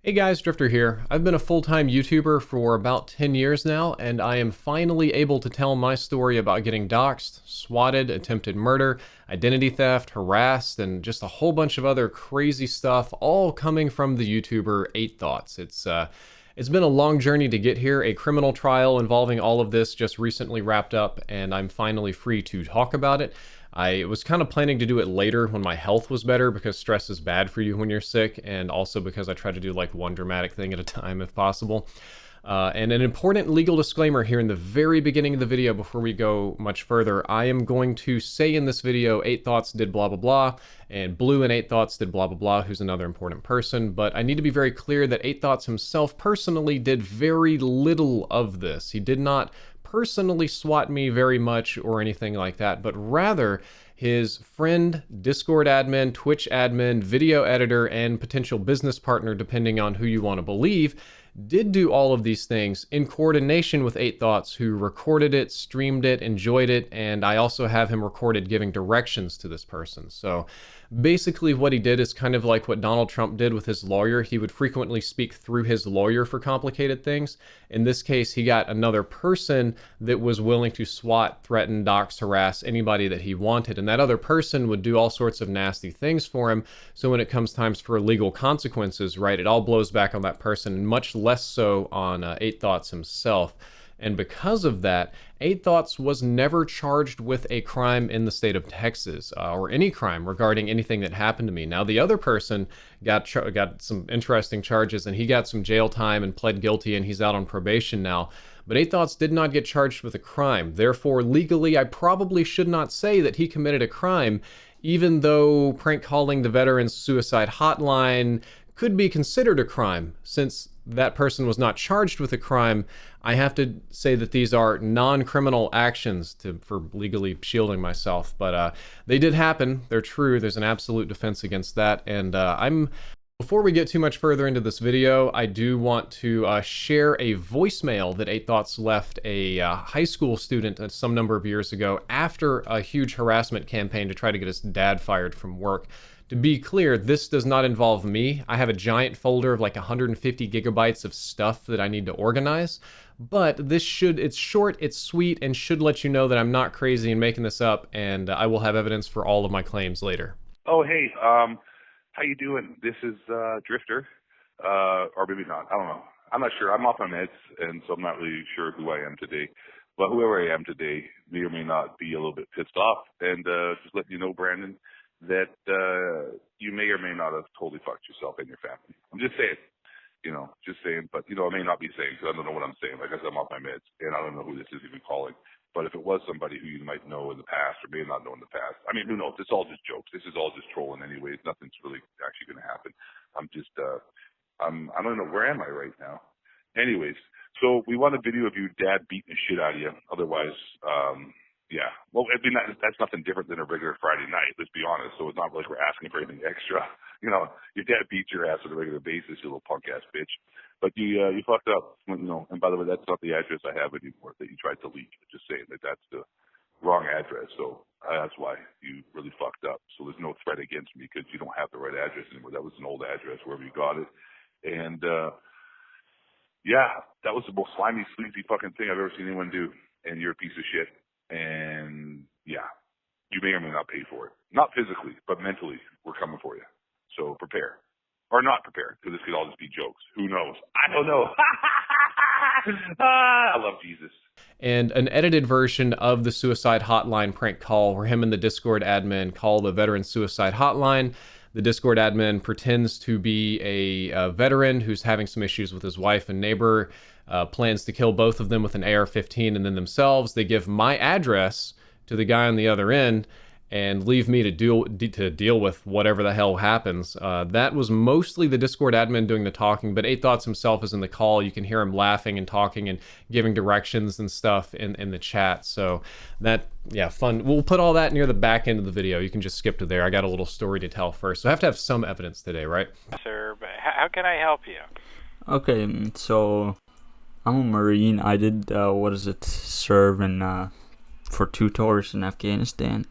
Hey guys, Drifter here. I've been a full-time YouTuber for about 10 years now, and I am finally able to tell my story about getting doxxed, swatted, attempted murder, identity theft, harassed, and just a whole bunch of other crazy stuff, all coming from the YouTuber 8 Thoughts. It's been a long journey to get here. A criminal trial involving all of this just recently wrapped up, and I'm finally free to talk about it. I was kind of planning to do it later when my health was better because stress is bad for you when you're sick, and also because I try to do like one dramatic thing at a time if possible. And an important legal disclaimer here in the very beginning of the video before we go much further. I am going to say in this video, 8 Thoughts did blah blah blah, and Blue and 8 Thoughts did blah blah blah, who's another important person, but I need to be very clear that 8 Thoughts himself personally did very little of this. He did not personally swat me very much or anything like that, but rather his friend, Discord admin, Twitch admin, video editor, and potential business partner, depending on who you want to believe, did do all of these things in coordination with 8 Thoughts, who recorded it, streamed it, enjoyed it, and I also have him recorded giving directions to this person. So basically what he did is kind of like what Donald Trump did with his lawyer. He would frequently speak through his lawyer for complicated things. In this case, he got another person that was willing to swat, threaten, dox, harass anybody that he wanted, and that other person would do all sorts of nasty things for him. So when it comes times for legal consequences, right, it all blows back on that person, and much less so on 8 Thoughts himself. And because of that, 8 Thoughts was never charged with a crime in the state of Texas, or any crime regarding anything that happened to me. Now, the other person got some interesting charges, and he got some jail time and pled guilty, and he's out on probation now. But 8 Thoughts did not get charged with a crime. Therefore, legally, I probably should not say that he committed a crime, even though prank calling the Veterans Suicide Hotline could be considered a crime. Since that person was not charged with a crime, I have to say that these are non-criminal actions for legally shielding myself. But they did happen. They're true. There's an absolute defense against that. And before we get too much further into this video, I do want to share a voicemail that 8 Thoughts left a high school student some number of years ago after a huge harassment campaign to try to get his dad fired from work. To be clear, this does not involve me. I have a giant folder of like 150 gigabytes of stuff that I need to organize, but it's short, it's sweet, and should let you know that I'm not crazy and making this up, and I will have evidence for all of my claims later. Oh, hey, how you doing? This is Drifter, or maybe not. I don't know. I'm not sure. I'm off my meds, and so I'm not really sure who I am today. But whoever I am today may or may not be a little bit pissed off. And just letting you know, Brandon, that you may or may not have totally fucked yourself and your family. I'm just saying. Just saying. But, I may not be saying, because I don't know what I'm saying. Like I said, I'm off my meds, and I don't know who this is even calling. But if it was somebody who you might know in the past or may not know in the past, I mean, who knows? It's all just jokes. This is all just trolling anyways. Nothing's really actually going to happen. I'm just, I don't know, where am I right now? Anyways, so we want a video of your dad beating the shit out of you. Otherwise, yeah. Well, I mean, that's nothing different than a regular Friday night, let's be honest. So it's not like we're asking for anything extra. Your dad beats your ass on a regular basis, you little punk ass bitch. But you fucked up, and by the way, that's not the address I have anymore that you tried to leak. Just saying that that's the wrong address. So that's why you really fucked up. So there's no threat against me because you don't have the right address anymore. That was an old address, wherever you got it. And, yeah, that was the most slimy, sleazy fucking thing I've ever seen anyone do. And you're a piece of shit. And, yeah, you may or may not pay for it. Not physically, but mentally, we're coming for you. So prepare. Or not prepare, because this could all just be jokes. Who knows? I don't know. I love Jesus. And an edited version of the suicide hotline prank call where him and the Discord admin call the Veteran Suicide Hotline. The Discord admin pretends to be a veteran who's having some issues with his wife and neighbor, plans to kill both of them with an AR-15 and then themselves. They give my address to the guy on the other end and leave me to deal with whatever the hell happens. That was mostly the Discord admin doing the talking, but 8 Thoughts himself is in the call. You can hear him laughing and talking and giving directions and stuff in the chat. So that, yeah, fun. We'll put all that near the back end of the video. You can just skip to there. I got a little story to tell first. So I have to have some evidence today, right? Sir, but how can I help you? Okay, so I'm a Marine. I did, serve for 2 tours in Afghanistan.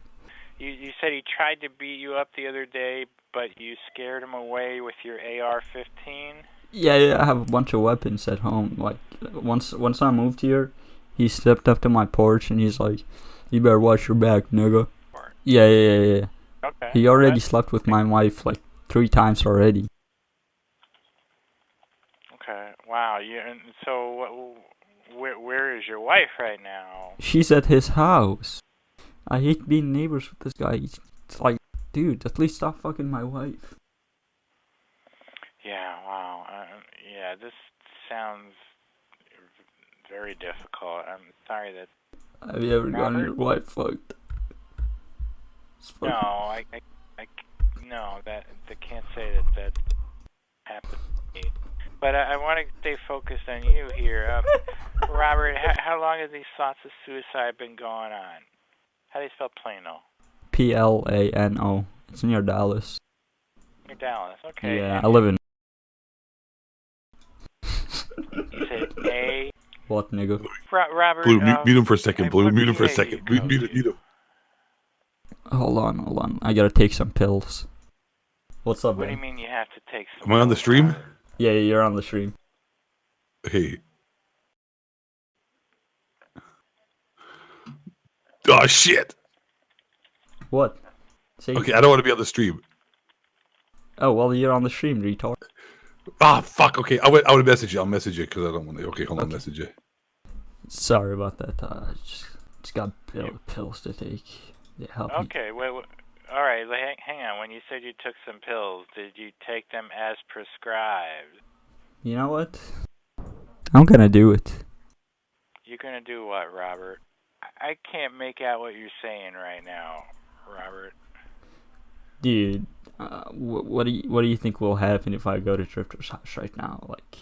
You said he tried to beat you up the other day, but you scared him away with your AR-15? Yeah, I have a bunch of weapons at home. Like, once I moved here, he stepped up to my porch and he's like, "You better watch your back, nigga." Yeah. Okay. He already slept with my wife like 3 times already. Okay. Wow. And so, where is your wife right now? She's at his house. I hate being neighbors with this guy. It's like, dude, at least stop fucking my wife. Yeah. Wow. Yeah. This sounds very difficult. I'm sorry that. Have you ever gotten your wife fucked? No, I no, that can't say that happened to me. But I want to stay focused on you here, Robert. How long have these thoughts of suicide been going on? How do you spell Plano? Plano. It's near Dallas. Near Dallas. Okay. Yeah, I live in. You said A. What, nigga? Robert. Blue, mute him for a second. Blue, mute him for a PA second. code Mute him. Hold on. I gotta take some pills. What's up, What do man? you mean you have to take some? Am I on the stream? Yeah, you're on the stream. Hey. Oh shit. What? Say. Okay, I don't want to be on the stream. Oh, well, you're on the stream, retard. Ah, fuck. Okay, I would message you. I'll message you because I don't want to. Okay, hold on. Okay. Message you. Sorry about that. Just got pills to take. They help me. Okay. Wait. All right. Hang on. When you said you took some pills, did you take them as prescribed? You know what? I'm gonna do it. You're gonna do what, Robert? I can't make out what you're saying right now, Robert. Dude, what do you think will happen if I go to Drifter's house right now? Like,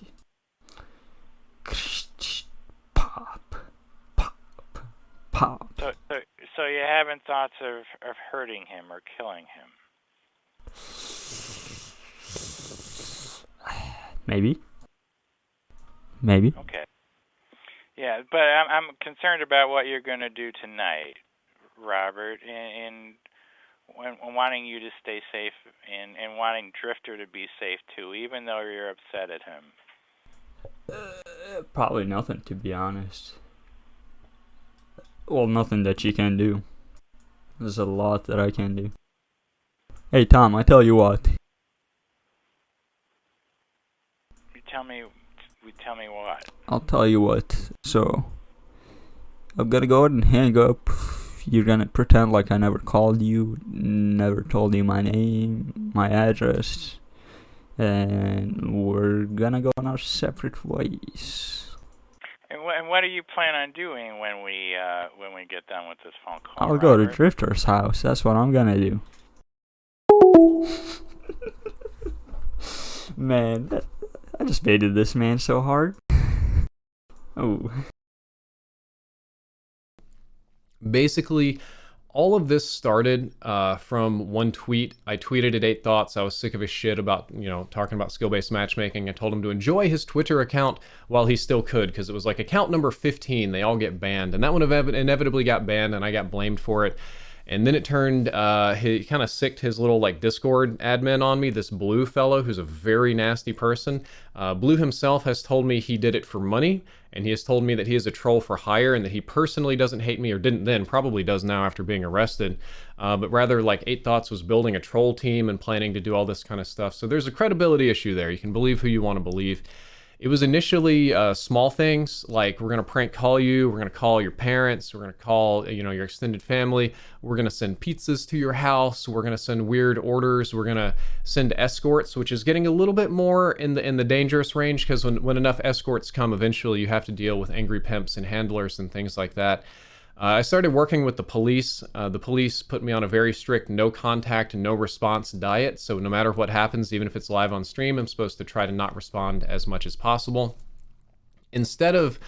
pop. So you're having thoughts of hurting him or killing him? Maybe. Okay. Yeah, but I'm concerned about what you're going to do tonight, Robert, and wanting you to stay safe and wanting Drifter to be safe too, even though you're upset at him. Probably nothing, to be honest. Well, nothing that you can do. There's a lot that I can do. Hey, Tom, I tell you what. Tell me what? I'll tell you what. So, I'm gonna go ahead and hang up. You're gonna pretend like I never called you, never told you my name, my address, and we're gonna go on our separate ways. And what do you plan on doing when we get done with this phone call? I'll go to Robert? Drifter's house. That's what I'm gonna do. Man, I just baited this man so hard. Oh. Basically, all of this started from one tweet. I tweeted at 8 Thoughts. I was sick of his shit about, talking about skill-based matchmaking. I told him to enjoy his Twitter account while he still could, because it was like account number 15. They all get banned. And that one inevitably got banned, and I got blamed for it. And then it turned, he kind of sicked his little Discord admin on me, this Blue fellow who's a very nasty person. Blue himself has told me he did it for money, and he has told me that he is a troll for hire and that he personally doesn't hate me, or didn't then, probably does now after being arrested. But rather 8 Thoughts was building a troll team and planning to do all this kind of stuff. So there's a credibility issue there. You can believe who you want to believe. It was initially small things like, we're going to prank call you, we're going to call your parents, we're going to call your extended family, we're going to send pizzas to your house, we're going to send weird orders, we're going to send escorts, which is getting a little bit more in the dangerous range, because when enough escorts come, eventually you have to deal with angry pimps and handlers and things like that. I started working with the police. The police put me on a very strict no contact, no response diet. So no matter what happens, even if it's live on stream, I'm supposed to try to not respond as much as possible. Instead of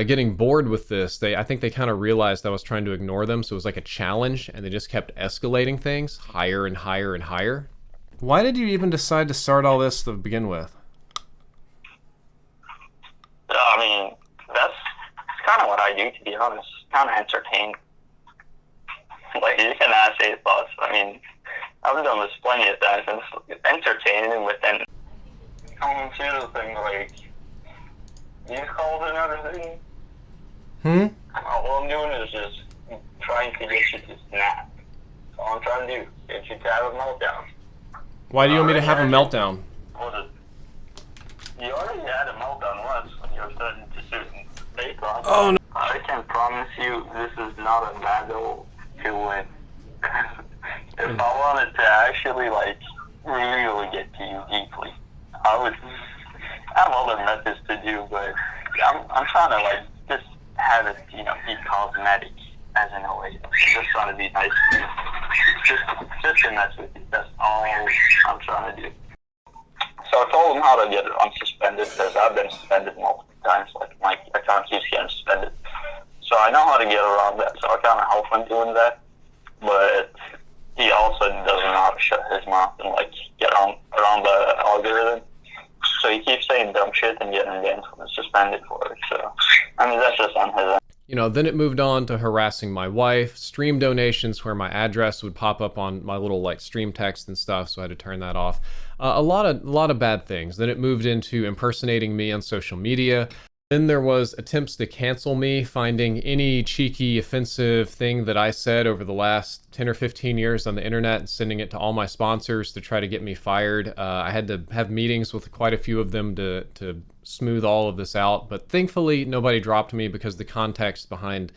getting bored with this, I think they kind of realized I was trying to ignore them. So it was like a challenge, and they just kept escalating things higher and higher and higher. Why did you even decide to start all this to begin with? I mean, that's kind of what I do, to be honest. Kind of entertain. Like, you can ask 8 Thoughts. I mean, I've done this plenty of times, and it's entertaining within here's the thing, like, these calls and everything, all I'm doing is just trying to get you to snap. That's all I'm trying to do. Get you to have a meltdown. Why do you want me to have a meltdown? You already had a meltdown once when you were starting to shoot fake on. Oh, no. I can promise you this is not a battle to win. If I wanted to actually, like, really get to you deeply, I have other methods to do, but I'm trying to, like, just have it, you know, be cosmetic, as in a way. Just trying to be nice to you. Just to mess with you. That's all I'm trying to do. So I told him how to get it unsuspended, because I've been suspended multiple times. Like, my account keeps getting suspended. So I know how to get around that, so I kind of help him doing that. But he also doesn't know how to shut his mouth and, like, get around the algorithm. So he keeps saying dumb shit and getting banned from and suspended for it. So, I mean, that's just on his end. You know, then it moved on to harassing my wife, stream donations where my address would pop up on my little, like, stream text and stuff, so I had to turn that off. A lot of bad things. Then it moved into impersonating me on social media. Then there was attempts to cancel me, finding any cheeky, offensive thing that I said over the last 10 or 15 years on the internet and sending it to all my sponsors to try to get me fired. I had to have meetings with quite a few of them to smooth all of this out, but thankfully nobody dropped me because the context behind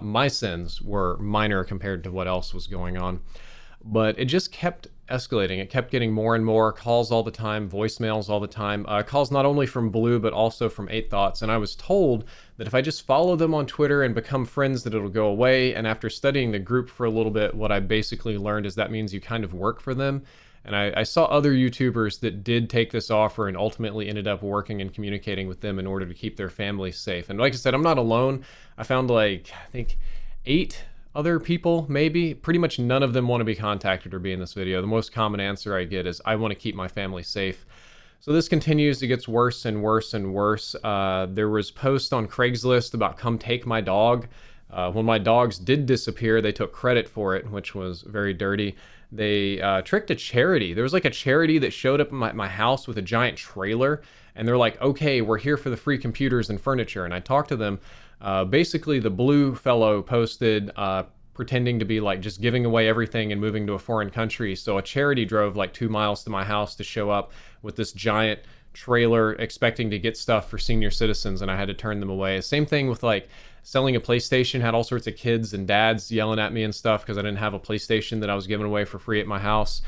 my sins were minor compared to what else was going on. But it just kept escalating. It kept getting more and more calls all the time, voicemails all the time, calls not only from Blue, but also from 8 Thoughts. And I was told that if I just follow them on Twitter and become friends, that it'll go away. And after studying the group for a little bit, what I basically learned is that means you kind of work for them. And I saw other YouTubers that did take this offer and ultimately ended up working and communicating with them in order to keep their families safe. And like I said, I'm not alone. I found, like, I think 8 other people, maybe. Pretty much none of them want to be contacted or be in this video. The most common answer I get is, I want to keep my family safe. So this continues. It gets worse and worse and worse. There was posts on Craigslist about come take my dog. When my dogs did disappear, they took credit for it, which was very dirty. They tricked a charity. There was like a charity that showed up at my house with a giant trailer, and they're like, okay, we're here for the free computers and furniture. And I talked to them. Basically, the Blue fellow posted pretending to be like just giving away everything and moving to a foreign country. So a charity drove like 2 miles to my house to show up with this giant trailer expecting to get stuff for senior citizens, and I had to turn them away. Same thing with like selling a PlayStation. Had all sorts of kids and dads yelling at me and stuff because I didn't have a PlayStation that I was giving away for free at my house.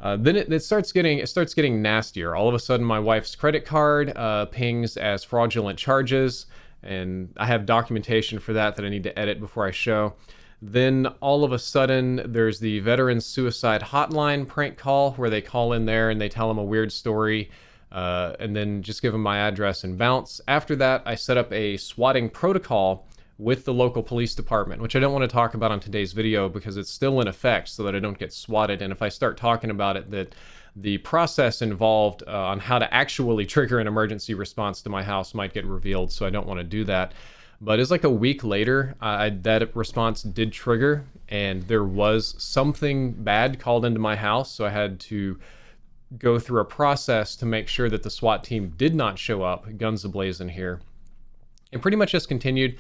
Then it starts getting nastier. All of a sudden, my wife's credit card pings as fraudulent charges, and I have documentation for that I need to edit before I show. Then all of a sudden, there's the Veterans Suicide Hotline prank call where they call in there and they tell them a weird story, and then just give them my address and bounce. After that, I set up a swatting protocol with the local police department, which I don't want to talk about on today's video because it's still in effect, so that I don't get swatted. And if I start talking about it, that the process involved on how to actually trigger an emergency response to my house might get revealed, so I don't want to do that. But it's like a week later, that response did trigger, and there was something bad called into my house, so I had to go through a process to make sure that the SWAT team did not show up, guns ablazing here. It pretty much just continued.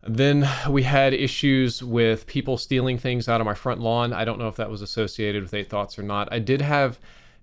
Then we had issues with people stealing things out of my front lawn. I don't know if that was associated with 8 Thoughts or not. I did have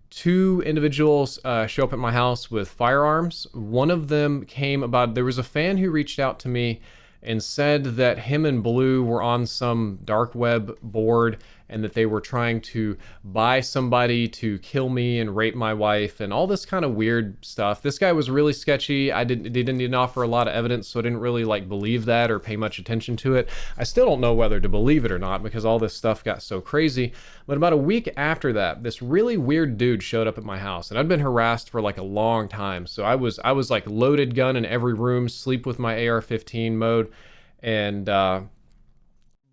2 individuals show up at my house with firearms. One of them came about, there was a fan who reached out to me and said that him and Blue were on some dark web board and that they were trying to buy somebody to kill me and rape my wife and all this kind of weird stuff. This guy was really sketchy. They didn't offer a lot of evidence, so I didn't really like believe that or pay much attention to it. I still don't know whether to believe it or not because all this stuff got so crazy. But about a week after that, this really weird dude showed up at my house, and I'd been harassed for like a long time. So I was like loaded gun in every room, sleep with my AR-15 mode, and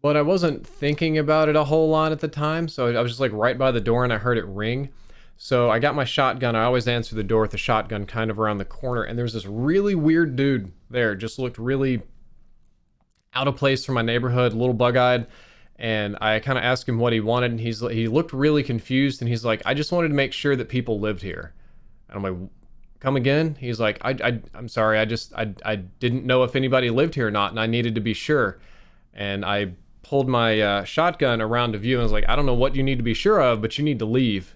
but I wasn't thinking about it a whole lot at the time, so I was just like right by the door and I heard it ring. So I got my shotgun. I always answer the door with the shotgun kind of around the corner, and there's this really weird dude there. Just looked really out of place for my neighborhood, a little bug-eyed. And I kind of asked him what he wanted, and he looked really confused, and he's like, I just wanted to make sure that people lived here. And I'm like, come again? He's like, I'm sorry, I didn't know if anybody lived here or not, and I needed to be sure. And I pulled my shotgun around to view, and I was like, I don't know what you need to be sure of, but you need to leave.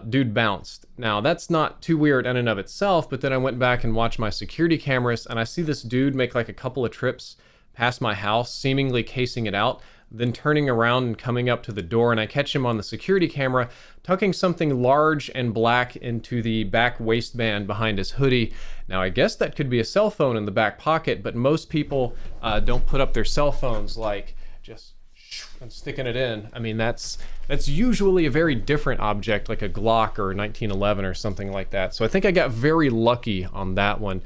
Dude bounced. Now, that's not too weird in and of itself, but then I went back and watched my security cameras, and I see this dude make like a couple of trips past my house, seemingly casing it out, then turning around and coming up to the door, and I catch him on the security camera tucking something large and black into the back waistband behind his hoodie. Now, I guess that could be a cell phone in the back pocket, but most people don't put up their cell phones like just and sticking it in. I mean, that's usually a very different object, like a Glock or a 1911 or something like that. So I think I got very lucky on that one.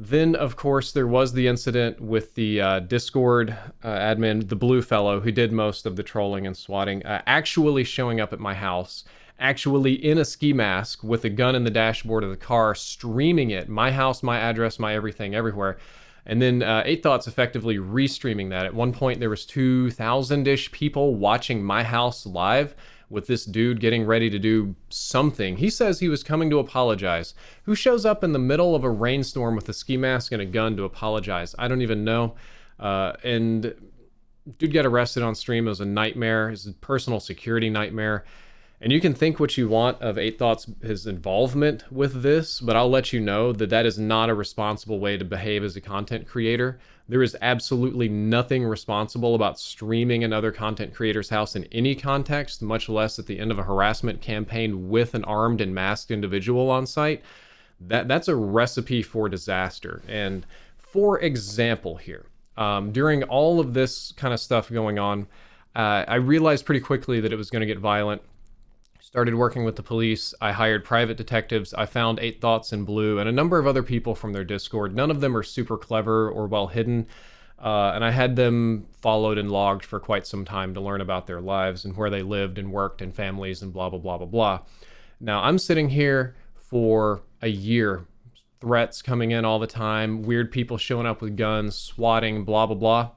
Then, of course, there was the incident with the Discord admin, the blue fellow who did most of the trolling and swatting, actually showing up at my house, actually in a ski mask with a gun in the dashboard of the car, streaming it, my house, my address, my everything, everywhere. And then 8 Thoughts effectively restreaming that. At one point, there was 2,000-ish people watching my house live with this dude getting ready to do something. He says he was coming to apologize. Who shows up in the middle of a rainstorm with a ski mask and a gun to apologize? I don't even know. And dude got arrested on stream. It was a nightmare. It was a personal security nightmare. And you can think what you want of 8 Thoughts, his involvement with this, but I'll let you know that that is not a responsible way to behave as a content creator. There is absolutely nothing responsible about streaming another content creator's house in any context, much less at the end of a harassment campaign with an armed and masked individual on site. That's a recipe for disaster. And for example here, during all of this kind of stuff going on, I realized pretty quickly that it was going to get violent. Started working with the police. I hired private detectives. I found 8 Thoughts in Blue and a number of other people from their Discord. None of them are super clever or well hidden. And I had them followed and logged for quite some time to learn about their lives and where they lived and worked and families and blah, blah, blah, blah, blah. Now, I'm sitting here for a year. Threats coming in all the time. Weird people showing up with guns, swatting, blah, blah, blah.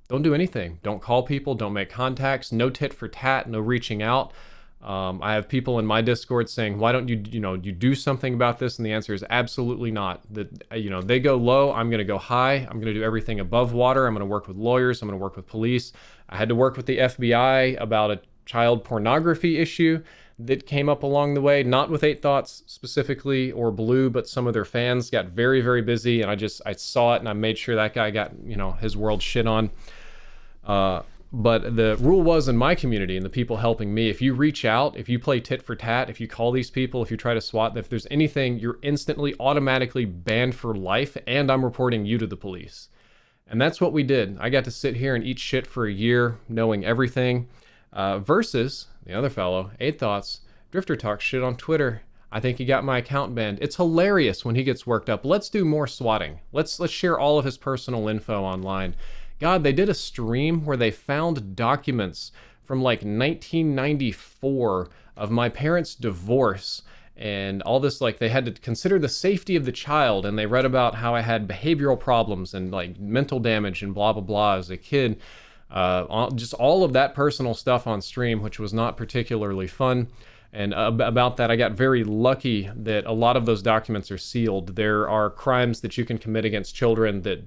Don't do anything. Don't call people. Don't make contacts. No tit for tat. No reaching out. I have people in my Discord saying, why don't you do something about this? And the answer is absolutely not. That, they go low, I'm going to go high. I'm going to do everything above water. I'm going to work with lawyers. I'm going to work with police. I had to work with the FBI about a child pornography issue that came up along the way, not with 8 Thoughts specifically or Blue, but some of their fans got very, very busy. And I saw it and I made sure that guy got, his world shit on. But the rule was in my community and the people helping me, if you reach out, if you play tit for tat, if you call these people, if you try to swat, if there's anything, you're instantly automatically banned for life, and I'm reporting you to the police. And that's what we did. I got to sit here and eat shit for a year, knowing everything, versus the other fellow, 8 Thoughts. Drifter talks shit on Twitter. I think he got my account banned. It's hilarious when he gets worked up. Let's do more swatting. Let's share all of his personal info online. God, they did a stream where they found documents from like 1994 of my parents' divorce and all this, like they had to consider the safety of the child, and they read about how I had behavioral problems and like mental damage and blah, blah, blah as a kid. Just all of that personal stuff on stream, which was not particularly fun. And about that, I got very lucky that a lot of those documents are sealed. There are crimes that you can commit against children that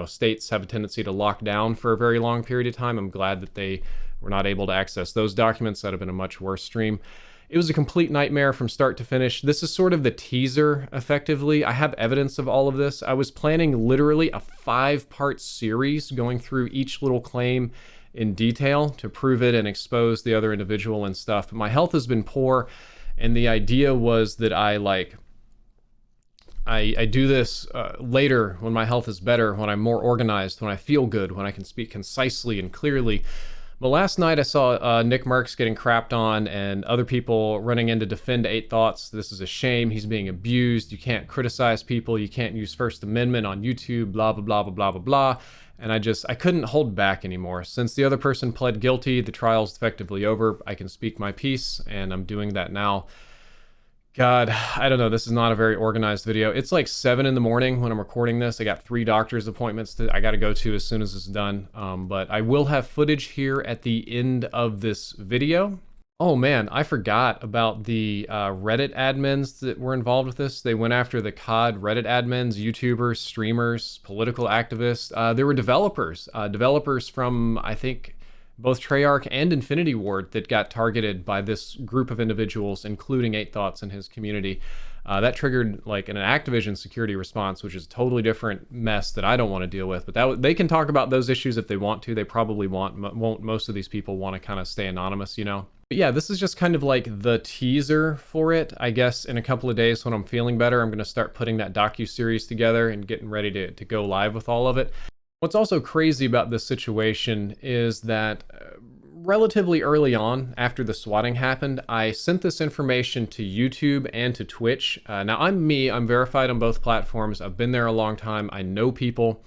states have a tendency to lock down for a very long period of time. I'm glad that they were not able to access those documents. That would have been a much worse stream. It was a complete nightmare from start to finish. This is sort of the teaser, effectively. I have evidence of all of this. I was planning literally a 5-part series going through each little claim in detail to prove it and expose the other individual and stuff. But my health has been poor, and the idea was that I do this later when my health is better, when I'm more organized, when I feel good, when I can speak concisely and clearly. But last night I saw Nick Merckx getting crapped on and other people running in to defend 8 Thoughts. This is a shame. He's being abused. You can't criticize people. You can't use First Amendment on YouTube, blah, blah, blah, blah, blah, blah, blah. And I couldn't hold back anymore. Since the other person pled guilty, the trial's effectively over. I can speak my piece, and I'm doing that now. God, I don't know. This is not a very organized video. It's like 7 in the morning when I'm recording this. I got 3 doctor's appointments that I got to go to as soon as it's done. But I will have footage here at the end of this video. Oh man, I forgot about the Reddit admins that were involved with this. They went after the CoD Reddit admins, YouTubers, streamers, political activists. There were developers from, I think, both Treyarch and Infinity Ward that got targeted by this group of individuals, including 8 Thoughts and his community. That triggered like an Activision security response, which is a totally different mess that I don't want to deal with. But they can talk about those issues if they want to. They probably won't. Most of these people want to kind of stay anonymous, you know. But yeah, this is just kind of like the teaser for it. I guess in a couple of days when I'm feeling better, I'm going to start putting that docu-series together and getting ready to go live with all of it. What's also crazy about this situation is that relatively early on, after the swatting happened, I sent this information to YouTube and to Twitch. Now, I'm verified on both platforms. I've been there a long time. I know people.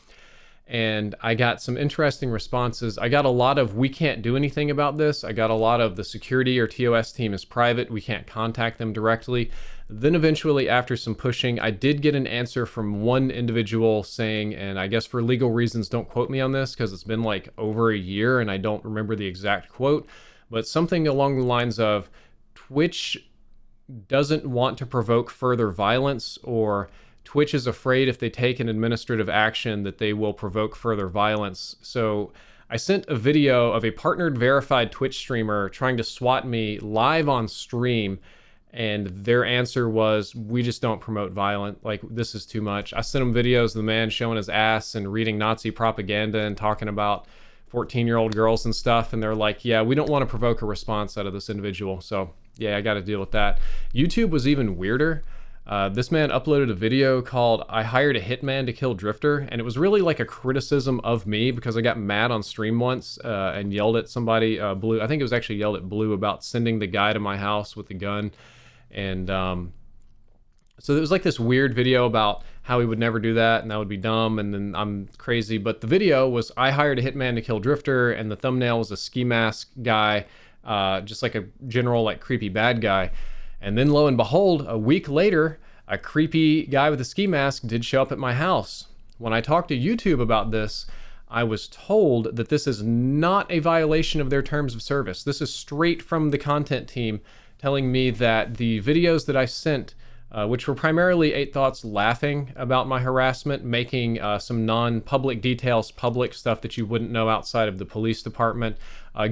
And I got some interesting responses. I got a lot of, we can't do anything about this. I got a lot of, the security or TOS team is private. We can't contact them directly. Then eventually, after some pushing, I did get an answer from one individual saying, and I guess for legal reasons, don't quote me on this because it's been like over a year and I don't remember the exact quote, but something along the lines of, Twitch doesn't want to provoke further violence, or Twitch is afraid if they take an administrative action that they will provoke further violence. So I sent a video of a partnered verified Twitch streamer trying to swat me live on stream, and their answer was, we just don't promote violence. Like, this is too much. I sent them videos of the man showing his ass and reading Nazi propaganda and talking about 14-year-old girls and stuff, and they're like, yeah, we don't want to provoke a response out of this individual. So yeah, I got to deal with that. YouTube was even weirder. This man uploaded a video called I Hired a Hitman to Kill Drifter, and it was really like a criticism of me because I got mad on stream once and yelled at somebody, Blue. I think it was actually yelled at Blue about sending the guy to my house with the gun. And so there was like this weird video about how he would never do that and that would be dumb and then I'm crazy. But the video was I hired a hitman to kill Drifter, and the thumbnail was a ski mask guy, just like a general like creepy bad guy. And then lo and behold, a week later, a creepy guy with a ski mask did show up at my house. When I talked to YouTube about this, I was told that this is not a violation of their terms of service. This is straight from the content team telling me that the videos that I sent, which were primarily 8 Thoughts laughing about my harassment, making some non-public details public, stuff that you wouldn't know outside of the police department,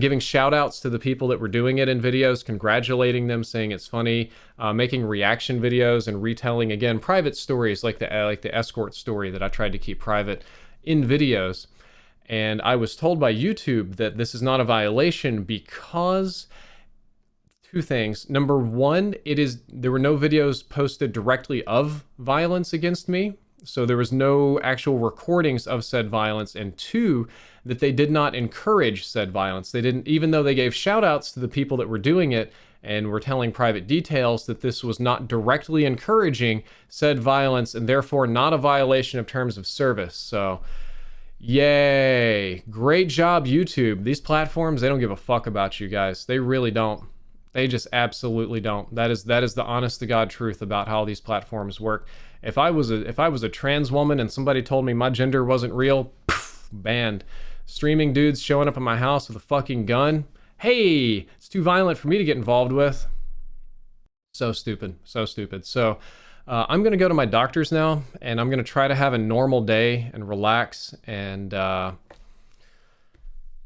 giving shout-outs to the people that were doing it in videos, congratulating them, saying it's funny, making reaction videos and retelling, again, private stories like the escort story that I tried to keep private in videos. And I was told by YouTube that this is not a violation because two things. Number one, there were no videos posted directly of violence against me, so there was no actual recordings of said violence. And two, that they did not encourage said violence. They didn't, even though they gave shout outs to the people that were doing it and were telling private details, that this was not directly encouraging said violence and therefore not a violation of terms of service. So yay, great job YouTube. These platforms, they don't give a fuck about you guys. They really don't. They just absolutely don't. That is the honest to God truth about how these platforms work. If I was a trans woman and somebody told me my gender wasn't real, poof, banned. Streaming dudes showing up at my house with a fucking gun, hey, it's too violent for me to get involved with. So stupid, so stupid. So I'm gonna go to my doctor's now, and I'm gonna try to have a normal day and relax, and I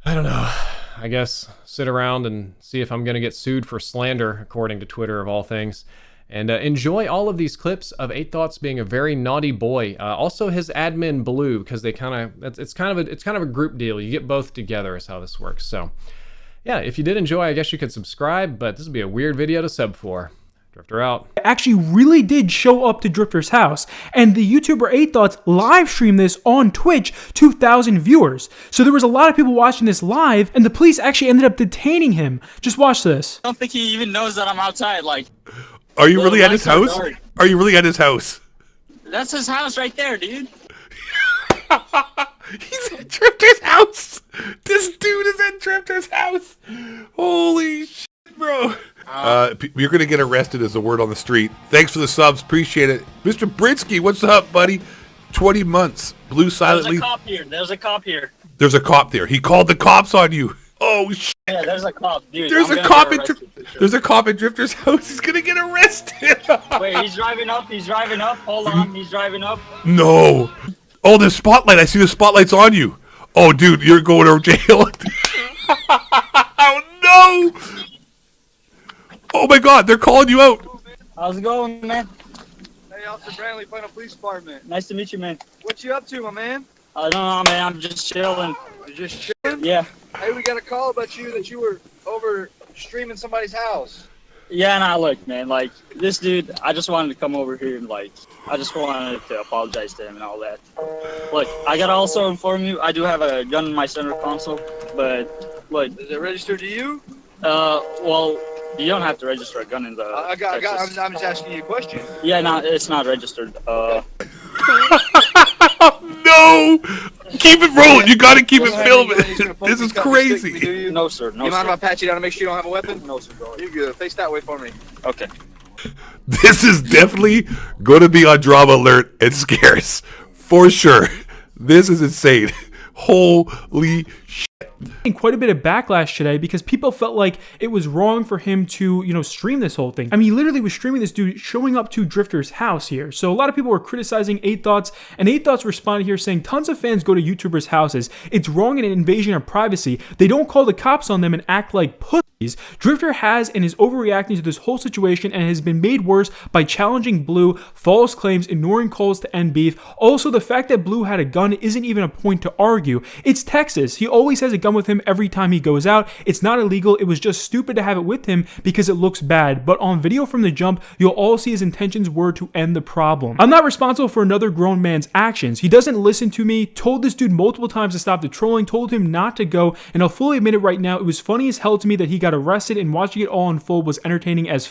don't know, I guess sit around and see if I'm gonna get sued for slander, according to Twitter of all things. And enjoy all of these clips of 8 Thoughts being a very naughty boy. Also his admin Blue, because they it's kind of a group deal. You get both together is how this works. So yeah, if you did enjoy, I guess you could subscribe, but this would be a weird video to sub for. Drifter out. Actually really did show up to Drifter's house, and the YouTuber 8 Thoughts live streamed this on Twitch, 2,000 viewers. So there was a lot of people watching this live, and the police actually ended up detaining him. Just watch this. I don't think he even knows that I'm outside, like... Are you really at his house? Are you really at his house? That's his house right there, dude. He's at Drifter's house. This dude is at Drifter's house. Holy shit, bro. You're going to get arrested is the word on the street. Thanks for the subs. Appreciate it. Mr. Britsky, what's up, buddy? 20 months. Blue silently. There's a cop here. There's a cop here. There's a cop there. He called the cops on you. Oh, shit. Yeah, there's a cop, dude. There's I'm a gonna cop get at arrested for sure. there's a cop at Drifter's house. He's gonna get arrested. Wait, he's driving up. He's driving up. Hold on, he's driving up. No. Oh, the spotlight. I see the spotlight's on you. Oh, dude, you're going to jail. Oh, no. Oh, my God. They're calling you out. How's it going, man? Hey, Officer Brantley, Final Police Department. Nice to meet you, man. What you up to, my man? I don't know, man. I'm just chilling. You just chilling? Yeah. Hey, we got a call about you that you were over streaming somebody's house. Yeah, nah, look, man. Like, this dude, I just wanted to come over here and, like, I just wanted to apologize to him and all that. Look, I gotta also inform you, I do have a gun in my center console, but, look. Is it registered to you? Well, you don't have to register a gun in the. I'm just asking you a question. Yeah, no, it's not registered. No. Keep it rolling. You got to keep it filming. This is Me, do crazy. you? No, sir. No, You mind sir. if I pat you down to make sure you don't have a weapon? No, sir. Go ahead. You good. Face that way for me. Okay. This is definitely going to be on Drama Alert and Scarce. For sure. This is insane. Holy shit. Quite a bit of backlash today because people felt like it was wrong for him to, stream this whole thing. I mean, he literally was streaming this dude showing up to Drifter's house here. So a lot of people were criticizing 8 Thoughts, and 8 Thoughts responded here saying tons of fans go to YouTubers' houses. It's wrong and an invasion of privacy. They don't call the cops on them and act like pussies. Drifter has and is overreacting to this whole situation and has been made worse by challenging Blue, false claims, ignoring calls to end beef. Also, the fact that Blue had a gun isn't even a point to argue. It's Texas. He always has a gun with him every time he goes out. It's not illegal. It was just stupid to have it with him because it looks bad. But on video from the jump, you'll all see his intentions were to end the problem. I'm not responsible for another grown man's actions. He doesn't listen to me, told this dude multiple times to stop the trolling, told him not to go, and I'll fully admit it right now, it was funny as hell to me that he got arrested, and watching it all unfold was entertaining as